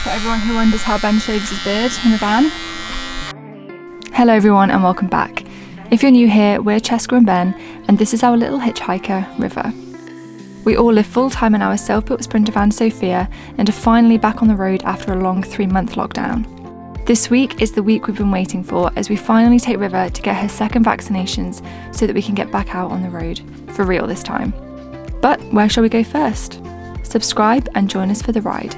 For everyone who wonders how Ben shaves his beard in the van. Hello everyone and welcome back. If you're new here, we're Cheska and Ben, and this is our little hitchhiker, River. We all live full-time in our self-built Sprinter van Sophia and are finally back on the road after a long 3-month lockdown. This week is the week we've been waiting for as we finally take River to get her second vaccinations so that we can get back out on the road, for real this time. But where shall we go first? Subscribe and join us for the ride.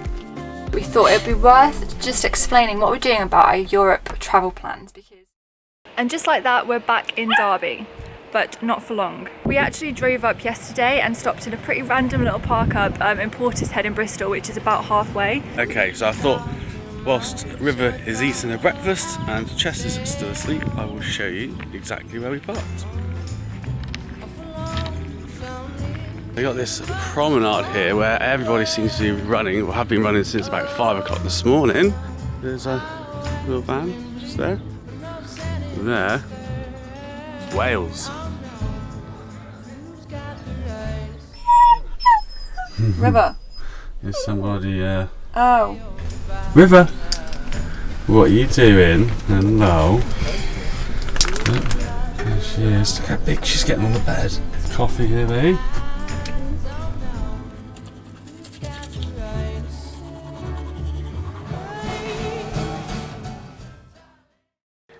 We thought it'd be worth just explaining what we're doing about our Europe travel plans and just like that we're back in Derby, but not for long. We actually drove up yesterday and stopped in a pretty random little park up in Portishead in Bristol, which is about halfway. Okay, so I thought whilst River is eating her breakfast and Chester's still asleep, I will show you exactly where we parked. We got this promenade here where everybody seems to be running, or have been running since about 5 o'clock this morning. There's a little van just there. And there, Wales. River. There's somebody. Oh. River, what are you doing? Hello. There she is. Look how big she's getting on the bed. Coffee here, babe.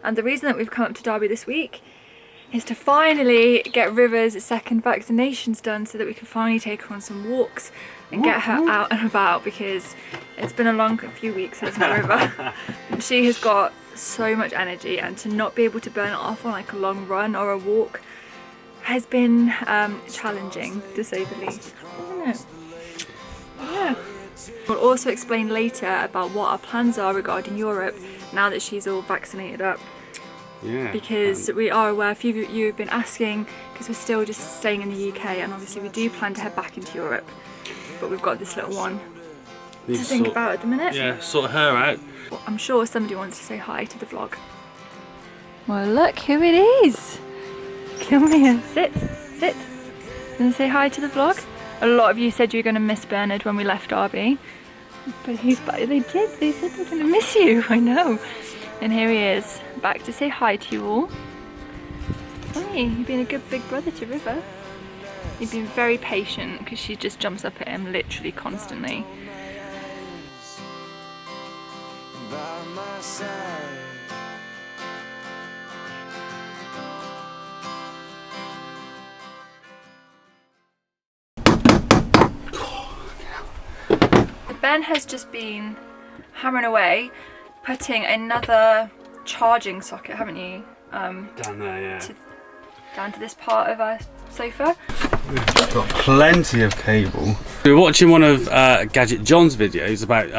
And the reason that we've come up to Derby this week is to finally get River's second vaccinations done so that we can finally take her on some walks and get her out and about, because it's been a long few weeks, hasn't it, River? She has got so much energy, and to not be able to burn it off on like a long run or a walk has been challenging, to say the least. Isn't it? Yeah. We'll also explain later about what our plans are regarding Europe now that she's all vaccinated up. Yeah. Because we are aware, a few of you have been asking, because we're still just staying in the UK, and obviously we do plan to head back into Europe, but we've got this little one to think about at the minute. Yeah, sort her out. Well, I'm sure somebody wants to say hi to the vlog. Well, look who it is. Come here, sit. Gonna say hi to the vlog? A lot of you said you were gonna miss Bernard when we left Derby, but he's back. They did. They said they're gonna miss you. I know. And here he is, back to say hi to you all. Hey, you've been a good big brother to River. You've been very patient, because she just jumps up at him literally constantly. Ben has just been hammering away, putting another charging socket, haven't you? Down there, yeah. Down to this part of our sofa. We've got plenty of cable. We were watching one of Gadget John's videos about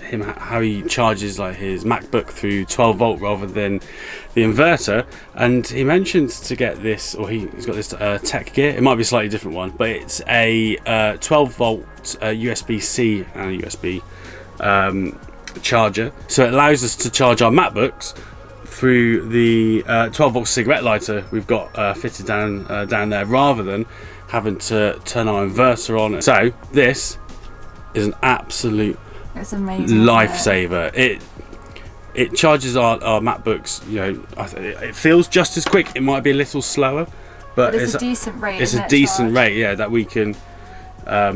him, how he charges like his MacBook through 12 volt rather than the inverter, and he mentioned to get this, or he's got this tech gear. It might be a slightly different one, but it's a 12 volt USB-C and a USB charger, so it allows us to charge our MacBooks through the 12 volt cigarette lighter we've got fitted down there, rather than having to turn our inverter on. So this is an absolute lifesaver. It charges our MacBooks, you know, it feels just as quick. It might be a little slower, but it's a decent rate. It's a decent rate, yeah, that we can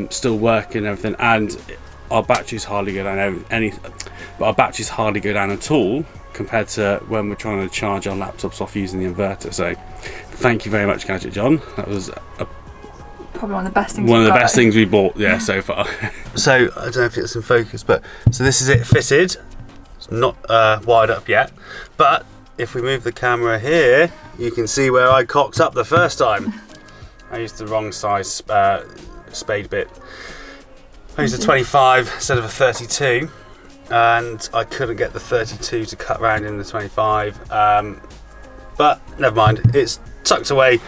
still work and everything. And our batteries hardly go down but our batteries hardly go down at all compared to when we're trying to charge our laptops off using the inverter. So thank you very much, Gadget John. That was probably one of the best things. One of the best things we bought, yeah, so far. So I don't know if it's in focus, but so this is it fitted. It's not wired up yet, but if we move the camera here, you can see where I cocked up the first time. I used the wrong size spade bit. I used a 25 instead of a 32, and I couldn't get the 32 to cut round in the 25, but never mind, it's tucked away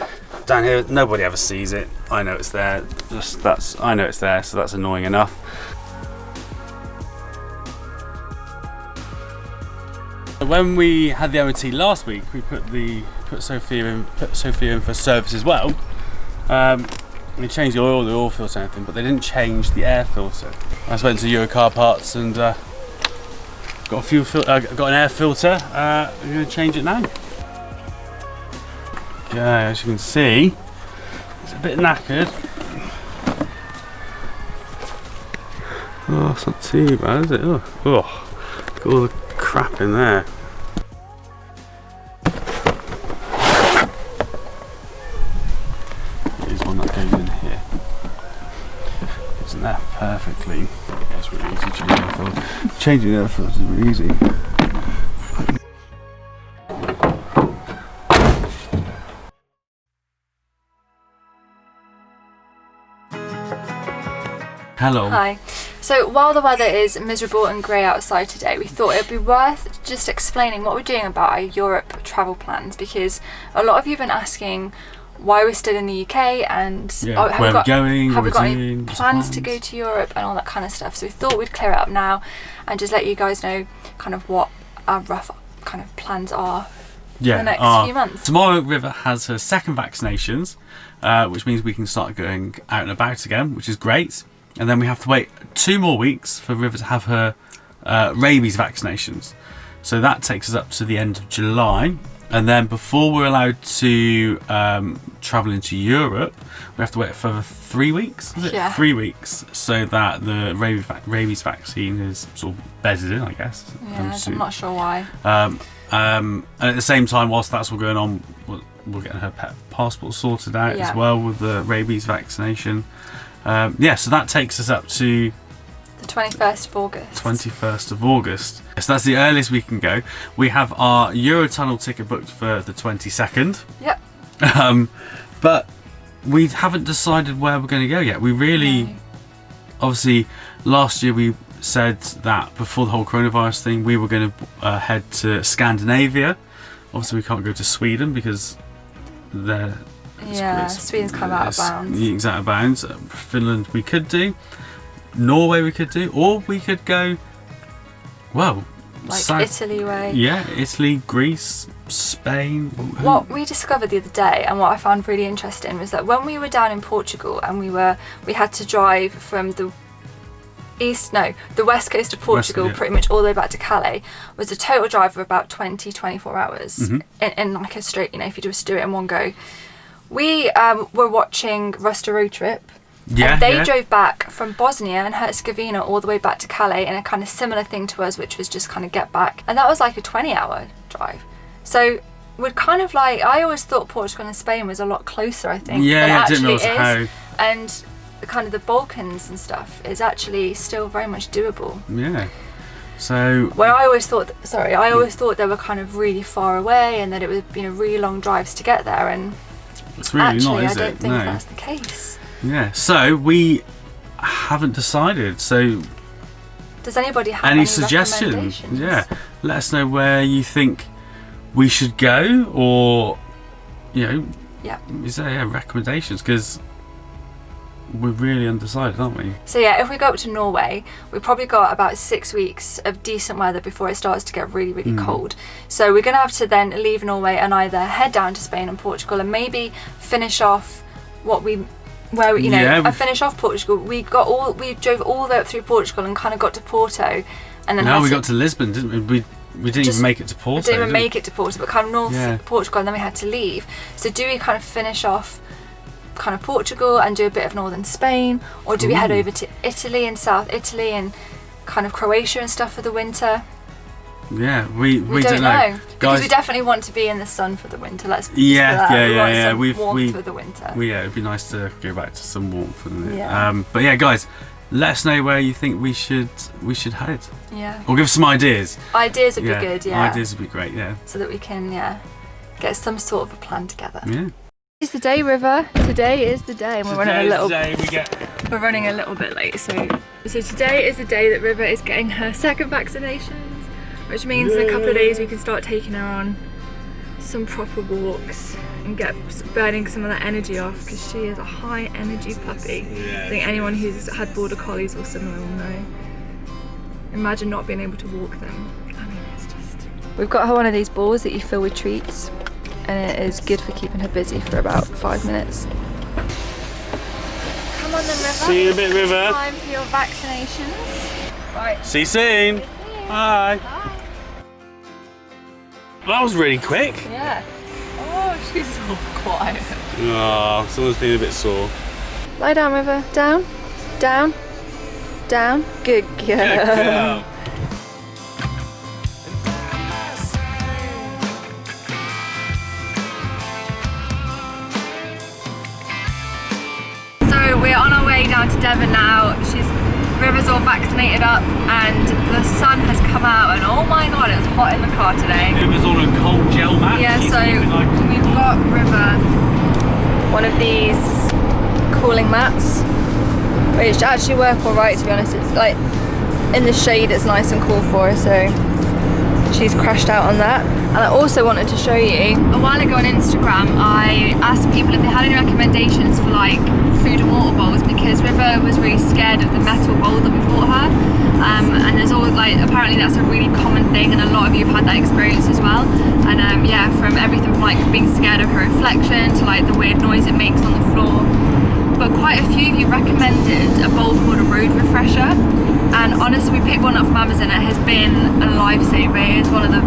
down here. Nobody ever sees it. I know it's there. I know it's there, so that's annoying enough. When we had the MOT last week, we put Sophia in for service as well. They changed the oil filter and everything, but they didn't change the air filter. I just went to Euro Car Parts and got an air filter. I'm going to change it now. Yeah, as you can see, it's a bit knackered. Oh, it's not too bad, is it? Oh, got all the crap in there. Here's one that goes in here. Isn't that perfectly? That's really easy changing the filter. Changing the air filter is really easy. Hello. Hi. So while the weather is miserable and grey outside today, we thought it'd be worth just explaining what we're doing about our Europe travel plans, because a lot of you have been asking why we're still in the UK and have we got any plans to go to Europe and all that kind of stuff. So we thought we'd clear it up now and just let you guys know kind of what our rough kind of plans are for the next few months. Tomorrow River has her second vaccinations, which means we can start going out and about again, which is great. And then we have to wait 2 more weeks for River to have her rabies vaccinations. So that takes us up to the end of July. And then before we're allowed to travel into Europe, we have to wait for 3 weeks, is it? Yeah. 3 weeks, so that the rabies vaccine is sort of bedded in, I guess. Yeah, I'm not sure why. And at the same time, whilst that's all going on, we're getting her pet passport sorted out as well with the rabies vaccination. So that takes us up to the 21st of August. 21st of August. So that's the earliest we can go. We have our Eurotunnel ticket booked for the 22nd. Yep. But we haven't decided where we're going to go yet. We really, obviously, last year we said that before the whole coronavirus thing, we were going to head to Scandinavia. Obviously, we can't go to Sweden because they're... Sweden's kind of out of bounds. It's out of bounds. Finland we could do. Norway we could do. Or we could go, well... Italy way. Yeah, Italy, Greece, Spain. What we discovered the other day and what I found really interesting was that when we were down in Portugal and we had to drive from the west coast of Portugal pretty much all the way back to Calais, was a total drive of about 24 hours in like a straight, if you just do it in one go. We were watching Rusta Road Trip. And they drove back from Bosnia and Herzegovina all the way back to Calais in a kind of similar thing to us, which was just kind of get back. And that was like a 20-hour drive. So we're kind of like, I always thought Portugal and Spain was a lot closer, I think. Yeah, I didn't realise how. And kind of the Balkans and stuff is actually still very much doable. Yeah. So where I always thought they were kind of really far away and that it was really long drives to get there, and it's really actually, not, is it? I don't think that's the case. Yeah, so we haven't decided. So does anybody have any suggestions? Yeah, let us know where you think we should go, or is there recommendations, because we're really undecided, aren't we? So if we go up to Norway, we've probably got about 6 weeks of decent weather before it starts to get really, really cold. So we're going to have to then leave Norway and either head down to Spain and Portugal and maybe finish off finish off Portugal. We drove all the way up through Portugal and kind of got to Porto, and then we got to Lisbon, didn't we? We didn't even make it to Porto. Didn't even make it to Porto, but kind of north of Portugal, and then we had to leave. So do we kind of finish off kind of Portugal and do a bit of northern Spain, or do we head over to Italy and South Italy and kind of Croatia and stuff for the winter? Yeah, we don't know. Because we definitely want to be in the sun for the winter. Let's we want warmth for the winter. It'd be nice to go back to some warmth, wouldn't it? But yeah, guys, let us know where you think we should head. Yeah. Or give us some ideas. Ideas would be good. Yeah. Ideas would be great. Yeah. So that we can get some sort of a plan together. Yeah. It's the day, River. Today is the day, and we're running a little bit late. So today is the day that River is getting her second vaccinations, which means in a couple of days we can start taking her on some proper walks and get burning some of that energy off, because she is a high energy puppy. I think anyone who's had border collies or similar will know. Imagine not being able to walk them. I mean, it's just... We've got her one of these balls that you fill with treats, and it is good for keeping her busy for about 5 minutes. River. See you in a bit, River. Time for your vaccinations. Right. See you soon. Bye. Bye. That was really quick. Yeah. Oh, she's so quiet. Oh, someone's feeling a bit sore. Lie down, River. Down. Down. Down. Good girl. Good girl. So we're on our way down to Devon now. River's all vaccinated up and the sun has come out and oh my god, it was hot in the car today. River's on a cold gel mat. Yeah, so we've got River one of these cooling mats, which actually work alright, to be honest. It's like in the shade, it's nice and cool for her, so she's crashed out on that. And I also wanted to show you, a while ago on Instagram I asked people if they had any recommendations for like food and water bowls, because River was really scared of the metal bowl that we bought her, and there's all like, apparently that's a really common thing and a lot of you have had that experience as well. And yeah, from everything from like being scared of her reflection to like the weird noise it makes on the floor. But quite a few of you recommended a bowl called a road refresher, and honestly we picked one up from Amazon. It has been a lifesaver. It's one of the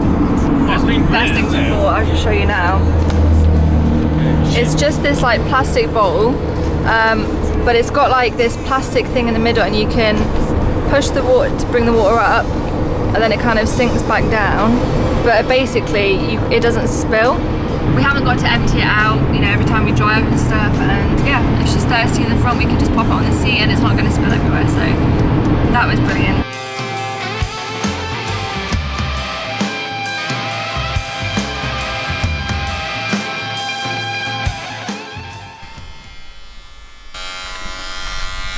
best things we bought. I'll just show you now. It's just this like plastic bowl, but it's got like this plastic thing in the middle, and you can push the water to bring the water up, and then it kind of sinks back down. But basically it doesn't spill. We haven't got to empty it out, you know, every time we drive and stuff, and yeah, if she's thirsty in the front we can just pop it on the seat and it's not going to spill everywhere, so that was brilliant.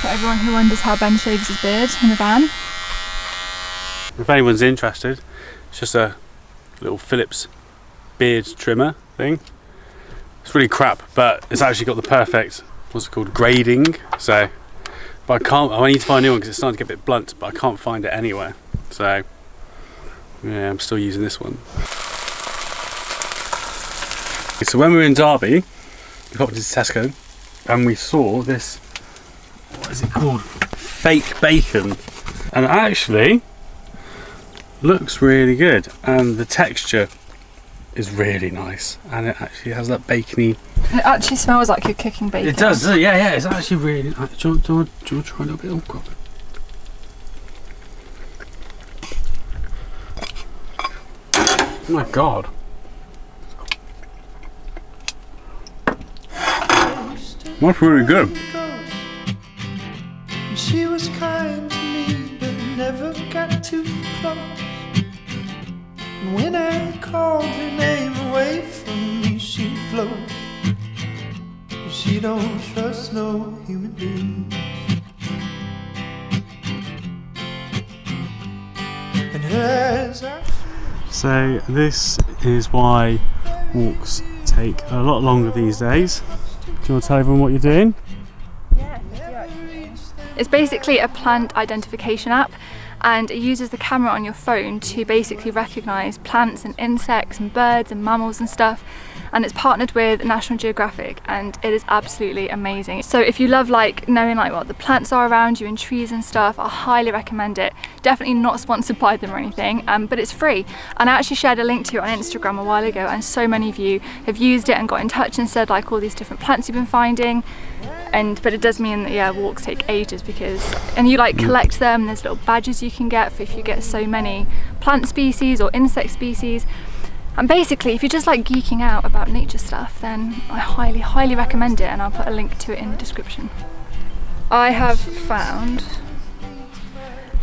For everyone who wonders how Ben shaves his beard in the van, if anyone's interested, it's just a little Phillips beard trimmer thing. It's really crap, but it's actually got the perfect, what's it called, grading. So, but I need to find a new one because it's starting to get a bit blunt, but I can't find it anywhere. So yeah, I'm still using this one. So when we were in Derby, we popped into Tesco and we saw this, what is it called, fake bacon, and actually looks really good, and the texture is really nice, and it actually has that bacony. It actually smells like you're cooking bacon. It does, yeah, it's actually really nice. Do you want to try a little bit? Oh god. Oh my god. That's really good. She was kind to me, but never got too close. And when I called her name away from me, she'd float. She don't trust no human being. And as I... So this is why walks take a lot longer these days. Do you want to tell everyone what you're doing? It's basically a plant identification app, and it uses the camera on your phone to basically recognise plants and insects and birds and mammals and stuff, and it's partnered with National Geographic, and it is absolutely amazing. So if you love like knowing like what the plants are around you and trees and stuff, I highly recommend it. Definitely not sponsored by them or anything, but it's free, and I actually shared a link to it on Instagram a while ago, and so many of you have used it and got in touch and said like all these different plants you've been finding. But it does mean that yeah, walks take ages and you like collect them. There's little badges you can get for if you get so many plant species or insect species. And basically, if you're just like geeking out about nature stuff, then I highly recommend it, and I'll put a link to it in the description. I have found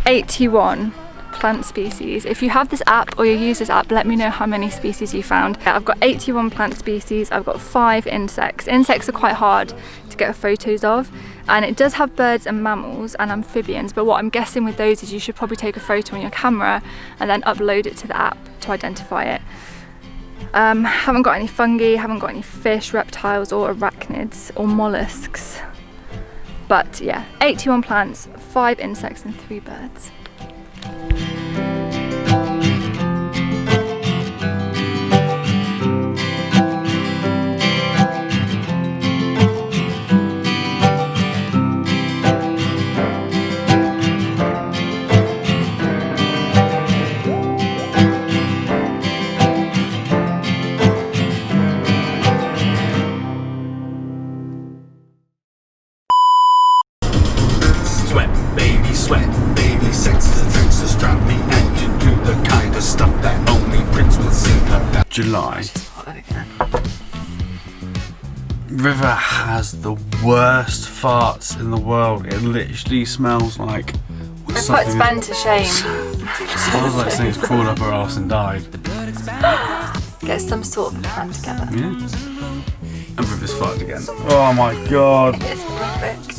81 plant species. If you have this app or you use this app, let me know how many species you found. I've got 81 plant species, I've got 5 insects. Insects are quite hard to get photos of, and it does have birds and mammals and amphibians, but what I'm guessing with those is you should probably take a photo on your camera and then upload it to the app to identify it. Haven't got any fungi, haven't got any fish, reptiles or arachnids or mollusks, but yeah, 81 plants, 5 insects and 3 birds. July. Spotted again. River has the worst farts in the world. It literally smells like It puts Ben to shame. smells like something's crawled up her arse and died. Get some sort of plan together. Yeah. And River's farted again. Oh my god. It's horrific.